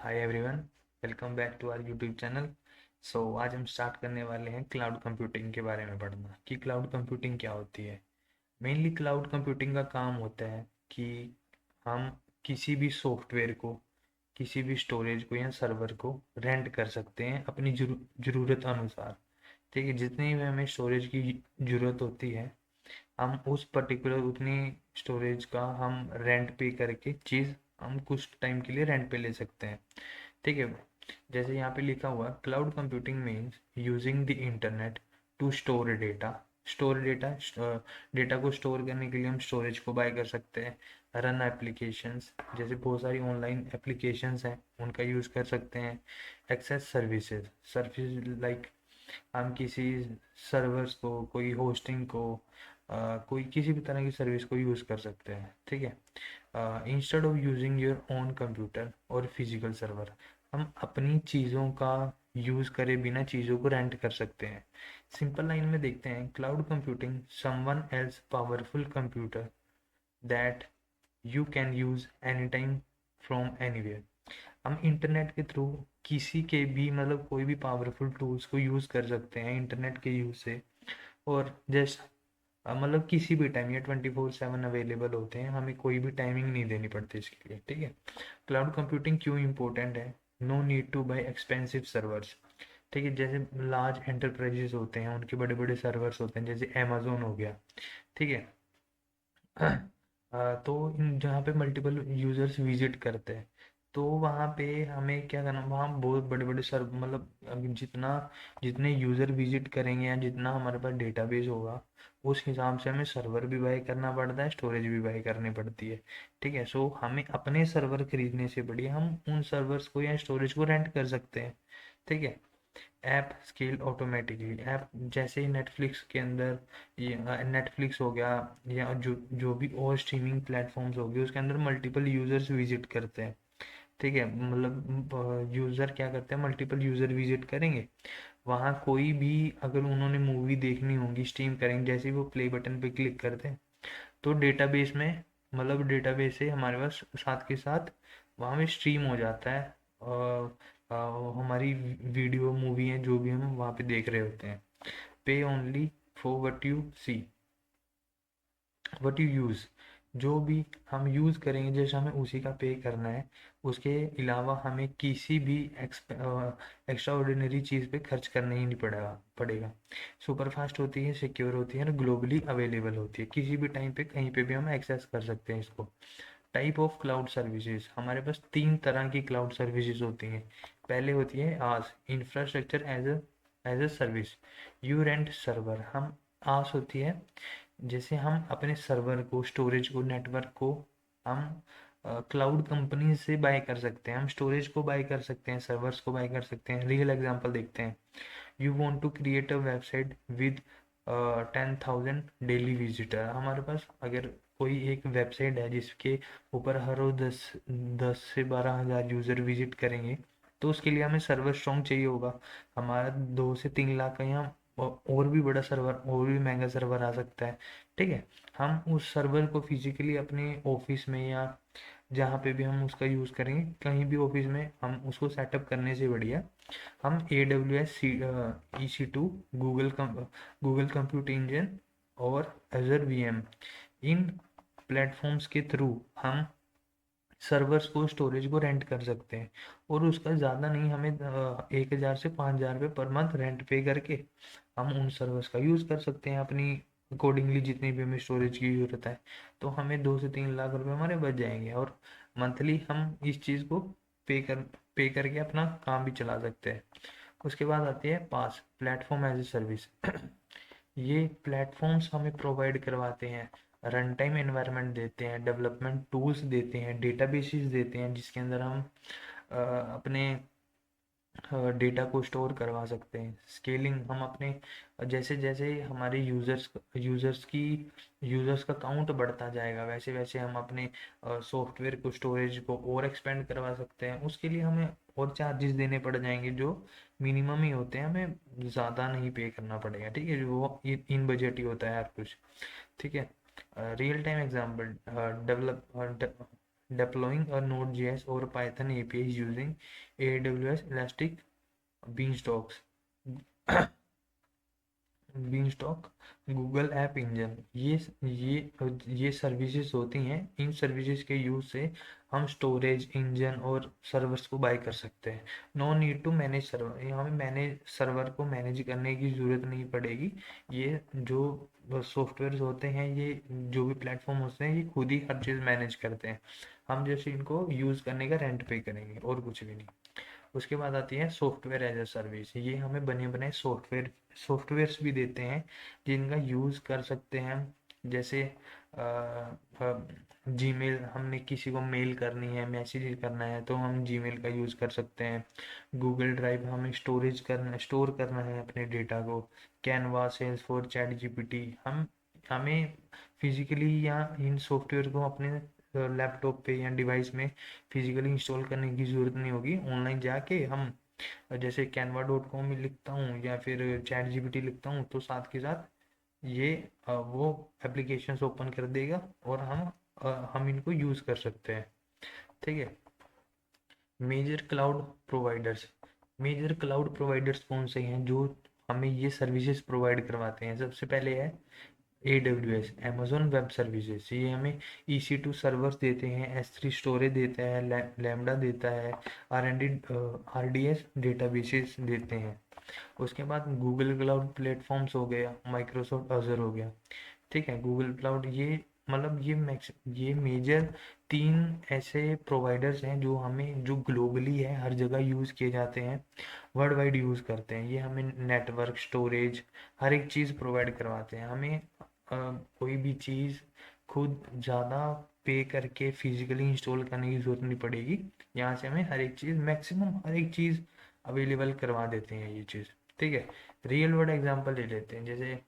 Hi everyone, welcome back to our YouTube channel. आज हम start करने वाले हैं क्लाउड कंप्यूटिंग के बारे में पढ़ना कि क्लाउड कंप्यूटिंग क्या होती है। मेनली क्लाउड कंप्यूटिंग का काम होता है कि हम किसी भी सॉफ्टवेयर को, किसी भी स्टोरेज को या सर्वर को रेंट कर सकते हैं अपनी ज़रूरत अनुसार। ठीक है, जितनी भी हमें स्टोरेज की ज़रूरत होती है, हम उस पर्टिकुलर उतनी स्टोरेज का हम रेंट पे करके चीज़ हम कुछ टाइम के लिए रेंट पे ले सकते हैं। ठीक है, जैसे यहाँ पे लिखा हुआ cloud computing means using the internet to store data. Store data, data को स्टोर करने के लिए हम स्टोरेज को बाय कर सकते हैं। रन एप्लीकेशंस, जैसे बहुत सारी ऑनलाइन एप्लीकेशंस हैं उनका यूज़ कर सकते हैं। एक्सेस सर्विसेज, सर्विस लाइक हम किसी सर्वर्स को, कोई होस्टिंग को, कोई किसी भी तरह की सर्विस को यूज़ कर सकते हैं। ठीक है, instead of using your own computer और फिजिकल सर्वर, हम अपनी चीज़ों का यूज़ करे बिना चीज़ों को रेंट कर सकते हैं। सिंपल लाइन में देखते हैं, cloud computing someone else powerful computer that you can use any time from anywhere. हम इंटरनेट के थ्रू किसी के भी, मतलब कोई भी पावरफुल टूल्स को यूज़ कर सकते हैं इंटरनेट के यूज़ से। और जस्ट मतलब किसी भी टाइम ये 24/7 अवेलेबल होते हैं, हमें कोई भी टाइमिंग नहीं देनी पड़ती इसके लिए। ठीक है, क्लाउड कंप्यूटिंग क्यों इम्पोर्टेंट है? No need to buy expensive servers. ठीक है, जैसे लार्ज एंटरप्राइजेस होते हैं उनके बड़े बड़े सर्वर्स होते हैं, जैसे अमेजोन हो गया। ठीक है, तो इन जहाँ पे मल्टीपल यूजर्स विजिट करते हैं, तो वहाँ पे हमें क्या करना, वहाँ बहुत बड़े बड़े सर्व, मतलब अभी जितना जितने यूज़र विजिट करेंगे या जितना हमारे पास डेटाबेस होगा, उस हिसाब से हमें सर्वर भी बाय करना पड़ता है, स्टोरेज भी बाय करनी पड़ती है। ठीक है, हमें अपने सर्वर खरीदने से बढ़िया हम उन सर्वर्स को या स्टोरेज को रेंट कर सकते हैं। ठीक है, ऐप स्केल ऑटोमेटिकली, ऐप जैसे ही नेटफ्लिक्स के अंदर, ये नेटफ्लिक्स हो गया या जो जो भी और स्ट्रीमिंग प्लेटफॉर्म्स हो गए, उसके अंदर मल्टीपल यूजर्स विजिट करते हैं। ठीक है, मतलब यूज़र क्या करते हैं, मल्टीपल यूज़र विजिट करेंगे, वहाँ कोई भी अगर उन्होंने मूवी देखनी होगी स्ट्रीम करेंगे, जैसे ही वो प्ले बटन पे क्लिक करते हैं तो डेटाबेस में, मतलब डेटाबेस से हमारे पास साथ के साथ वहाँ में स्ट्रीम हो जाता है। और हमारी वीडियो मूवी है जो भी हम वहाँ पे देख रहे होते हैं। Pay only for what you see, what you use, जो भी हम यूज़ करेंगे जैसे हमें उसी का पे करना है। उसके अलावा हमें किसी भी एक्स्ट्रा ऑर्डिनरी चीज़ पे खर्च करना ही नहीं पड़ेगा। सुपर फास्ट होती है, सिक्योर होती है और ग्लोबली अवेलेबल होती है, किसी भी टाइम पे कहीं पे भी हम एक्सेस कर सकते हैं इसको। टाइप ऑफ क्लाउड सर्विसेज, हमारे पास तीन तरह की क्लाउड सर्विसेज होती हैं। पहले होती है IaaS, infrastructure as a service. You rent server, हम आस होती है जैसे हम अपने सर्वर को, स्टोरेज को, नेटवर्क को हम क्लाउड कंपनी से बाय कर सकते हैं। हम स्टोरेज को बाय कर सकते हैं, सर्वर्स को बाय कर सकते हैं। रियल एग्जांपल देखते हैं, you want to create a website with 10,000 daily visitor. हमारे पास अगर कोई एक वेबसाइट है जिसके ऊपर हर रोज 10 से 12 हज़ार यूज़र विजिट करेंगे, तो उसके लिए हमें सर्वर स्ट्रॉन्ग चाहिए होगा। हमारा 2 से 3 लाख का यहाँ और भी बड़ा सर्वर, और भी महंगा सर्वर आ सकता है। ठीक है, हम उस सर्वर को फिजिकली अपने ऑफिस में या जहाँ पे भी हम उसका यूज़ करेंगे, कहीं भी ऑफिस में हम उसको सेटअप करने से बढ़िया हम AWS EC2, Google compute engine और Azure VM, इन प्लेटफॉर्म्स के थ्रू हम सर्वर्स को, स्टोरेज को रेंट कर सकते हैं। और उसका ज़्यादा नहीं, हमें 1,000 से 5,000 रुपये पर मंथ रेंट पे करके हम उन सर्वर्स का यूज़ कर सकते हैं अपनी अकॉर्डिंगली, जितनी भी हमें स्टोरेज की ज़रूरत है। तो हमें 2 से 3 लाख रुपए हमारे बच जाएंगे और मंथली हम इस चीज़ को पे कर पे करके अपना काम भी चला सकते हैं। उसके बाद आती है पास, प्लेटफॉर्म एज ए सर्विस। ये प्लेटफॉर्म्स हमें प्रोवाइड करवाते हैं, रन टाइम एनवायरनमेंट देते हैं, डेवलपमेंट टूल्स देते हैं, डेटाबेसेस देते हैं जिसके अंदर हम अपने डेटा को स्टोर करवा सकते हैं। स्केलिंग, हम अपने जैसे जैसे हमारे यूज़र्स का काउंट बढ़ता जाएगा, वैसे वैसे हम अपने सॉफ्टवेयर को, स्टोरेज को और एक्सपेंड करवा सकते हैं। उसके लिए हमें और चार्जेस देने पड़ जाएंगे जो मिनिमम ही होते हैं, हमें ज़्यादा नहीं पे करना पड़ेगा। ठीक है, वो इन बजट ही होता है हर कुछ। ठीक है, real time example, develop deploying a Node.js or Python APIs using AWS Elastic Beanstalks. Beanstalk, Google app engine, ये सर्विसेज होती हैं। इन सर्विसेज के यूज से हम स्टोरेज, इंजन और सर्वर्स को बाय कर सकते हैं। No need to manage server, यहाँ हमें मैनेज सर्वर को मैनेज करने की ज़रूरत नहीं पड़ेगी। ये जो सॉफ्टवेयर होते हैं, ये जो भी प्लेटफॉर्म होते हैं, ये खुद ही हर चीज़ मैनेज करते हैं। हम जैसे इनको यूज़ करने का रेंट पे करेंगे और कुछ भी नहीं। उसके बाद आती है सॉफ्टवेयर एज अ सर्विस। ये हमें बने बनाए सॉफ्टवेयर्स भी देते हैं जिनका यूज़ कर सकते हैं। जैसे जीमेल, हमने किसी को मेल करनी है, मैसेज करना है, तो हम जीमेल का यूज़ कर सकते हैं। गूगल ड्राइव, हमें स्टोर करना है अपने डेटा को। कैनवा, सेल्सफोर्स, चैट जीपीटी, हमें फिजिकली या इन सॉफ्टवेयर को अपने लैपटॉप पे या डिवाइस में फिजिकली इंस्टॉल करने की ज़रूरत नहीं होगी। ऑनलाइन जाके हम जैसे canva.com में लिखता हूँ या फिर चैट जीपीटी लिखता हूँ, तो साथ के साथ ये वो एप्लीकेशंस ओपन कर देगा और हम इनको यूज़ कर सकते हैं। ठीक है। Major cloud providers, major cloud providers कौन से हैं जो हमें ये सर्विसेज प्रोवाइड करवाते हैं? सबसे पहले है AWS, Amazon वेब सर्विसेज। ये हमें EC2 सर्वर्स देते हैं, S3 स्टोरेज देता है, लैम्डा देता है, RDS डेटाबेसेस देते हैं। उसके बाद गूगल क्लाउड प्लेटफॉर्म्स हो गया, माइक्रोसॉफ्ट अजर हो गया। ठीक है। गूगल क्लाउड, ये मतलब ये मेजर 3 ऐसे प्रोवाइडर्स हैं जो ग्लोबली है, हर जगह यूज़ किए जाते हैं, वर्ल्ड वाइड यूज़ करते हैं। ये हमें नेटवर्क, स्टोरेज, हर एक चीज़ प्रोवाइड करवाते हैं। हमें कोई भी चीज़ खुद ज़्यादा पे करके फिजिकली इंस्टॉल करने की ज़रूरत नहीं पड़ेगी। यहाँ से हमें हर एक चीज़, मैक्सिमम हर एक चीज़ अवेलेबल करवा देते हैं ये चीज़। ठीक है। रियल वर्ल्ड एग्जांपल ले लेते हैं। जैसे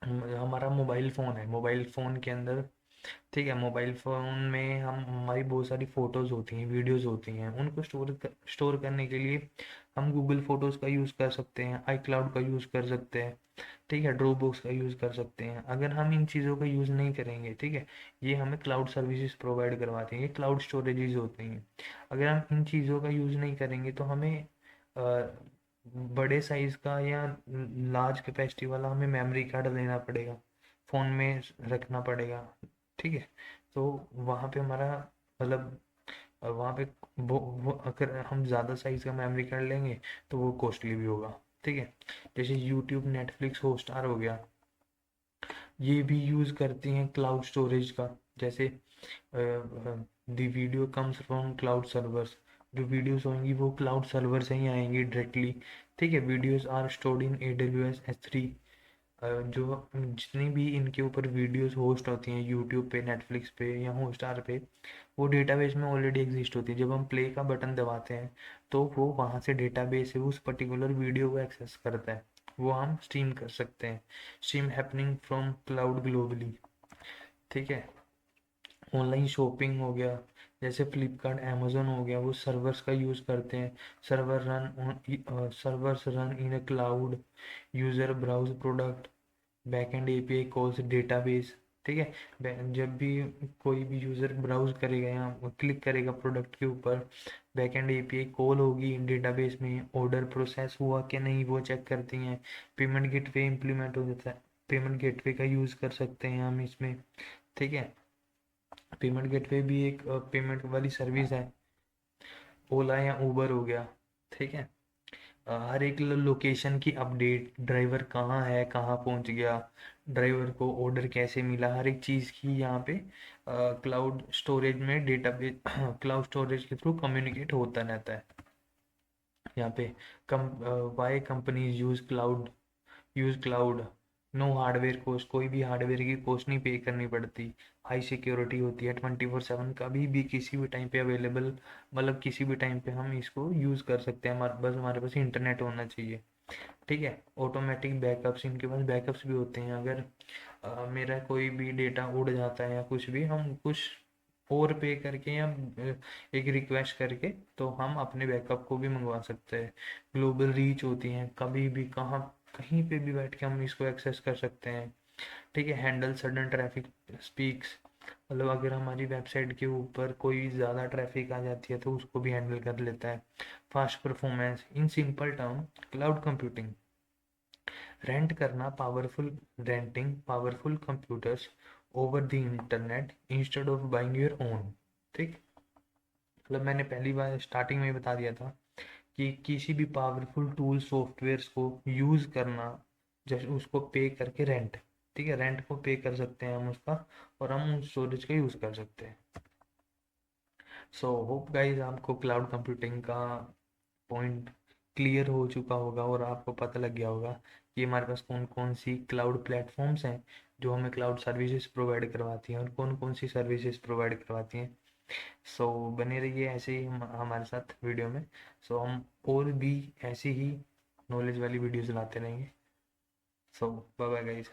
हमारा मोबाइल फ़ोन है, मोबाइल फ़ोन के अंदर, ठीक है, मोबाइल फ़ोन में हमारी बहुत सारी फ़ोटोज़ होती हैं, वीडियोज़ होती हैं। उनको स्टोर करने के लिए हम गूगल फ़ोटोज़ का यूज़ कर सकते हैं, आई क्लाउड का यूज़ कर सकते हैं। ठीक है। ड्रॉप बॉक्स का यूज़ कर सकते हैं। अगर हम इन चीज़ों का यूज़ नहीं करेंगे, ठीक है, ये हमें क्लाउड सर्विसेज प्रोवाइड करवाती हैं, ये क्लाउड स्टोरेजेज होती हैं। अगर हम इन चीज़ों का यूज़ नहीं करेंगे तो हमें बड़े साइज़ का या लार्ज कैपेसिटी वाला हमें मेमोरी कार्ड लेना पड़ेगा, फ़ोन में रखना पड़ेगा। ठीक है। तो वहाँ पे हमारा मतलब वहाँ पे वो अगर हम ज़्यादा साइज़ का मेमोरी कार्ड लेंगे तो वो कॉस्टली भी होगा। ठीक है। जैसे यूट्यूब, नेटफ्लिक्स, हॉटस्टार हो गया, ये भी यूज़ करती हैं क्लाउड स्टोरेज का। जैसे the video comes from cloud servers, जो वीडियोस होंगी वो क्लाउड सर्वर से ही आएंगी डायरेक्टली। ठीक है। Videos are stored in AWS S3। जो जितनी भी इनके ऊपर वीडियोस होस्ट होती हैं यूट्यूब पे, नेटफ्लिक्स पे या हॉटस्टार पे, वो डेटाबेस में ऑलरेडी एग्जिस्ट होती है। जब हम प्ले का बटन दबाते हैं तो वो वहाँ से डेटाबेस से उस पर्टिकुलर वीडियो को एक्सेस करता है, वो हम स्ट्रीम कर सकते हैं। Stream happening from cloud globally. ठीक है। ऑनलाइन शॉपिंग हो गया, जैसे फ्लिपकार्ट, अमेजोन हो गया, वो सर्वर्स का यूज़ करते हैं। Servers run in a cloud, user browse product, backend API calls database. ठीक है। जब भी कोई भी यूज़र ब्राउज करेगा या क्लिक करेगा प्रोडक्ट के ऊपर, बैकएंड API कॉल होगी डेटाबेस में, ऑर्डर प्रोसेस हुआ कि नहीं वो चेक करती हैं। पेमेंट गेटवे इम्प्लीमेंट हो जाता है, पेमेंट गेटवे का यूज़ कर सकते हैं हम इसमें। ठीक है। पेमेंट गेटवे भी एक पेमेंट वाली सर्विस है। ओला या उबर हो गया। ठीक है। हर एक लोकेशन की अपडेट, ड्राइवर कहाँ है, कहाँ पहुँच गया, ड्राइवर को ऑर्डर कैसे मिला, हर एक चीज़ की यहाँ पे क्लाउड स्टोरेज में डेटाबेस क्लाउड स्टोरेज के थ्रू कम्युनिकेट होता रहता है। यहाँ पे कम why companies use cloud, no hardware cost, कोई भी हार्डवेयर की कॉस्ट नहीं पे करनी पड़ती। हाई सिक्योरिटी होती है, 24/7 कभी भी किसी भी टाइम पे अवेलेबल, मतलब किसी भी टाइम पे हम इसको यूज़ कर सकते हैं। हमारे पास इंटरनेट होना चाहिए। ठीक है। ऑटोमेटिक बैकअप्स, इनके पास बैकअप्स भी होते हैं। अगर मेरा कोई भी डेटा उड़ जाता है या कुछ भी, हम कुछ और पे करके या एक रिक्वेस्ट करके तो हम अपने बैकअप को भी मंगवा सकते हैं। ग्लोबल रीच होती हैं, कभी भी कहाँ कहीं पे भी बैठ के हम इसको एक्सेस कर सकते हैं। ठीक है। हैंडल सडन ट्रैफिक स्पीक्स, मतलब अगर हमारी वेबसाइट के ऊपर कोई ज़्यादा ट्रैफिक आ जाती है तो उसको भी हैंडल कर लेता है। Fast performance, in simple term cloud computing, rent करना powerful, renting powerful computers over the internet instead of buying your own. ठीक, मतलब मैंने पहली बार स्टार्टिंग में ही बता दिया था कि किसी भी पावरफुल टूल सॉफ्टवेयर्स को यूज़ करना, जैसे उसको पे करके रेंट, ठीक है, रेंट को पे कर सकते हैं हम उसका, और हम उस स्टोरेज का यूज़ कर सकते हैं। सो होप गाइज आपको क्लाउड कंप्यूटिंग का पॉइंट क्लियर हो चुका होगा और आपको पता लग गया होगा कि हमारे पास कौन कौन सी क्लाउड प्लेटफॉर्म्स हैं जो हमें क्लाउड सर्विसेज प्रोवाइड करवाती हैं और कौन कौन सी सर्विसेज प्रोवाइड करवाती हैं। सो बने रहिए ऐसे ही हमारे साथ वीडियो में। सो हम और भी ऐसी ही नॉलेज वाली वीडियोज़ लाते रहेंगे। सो बाय बाय गाइज।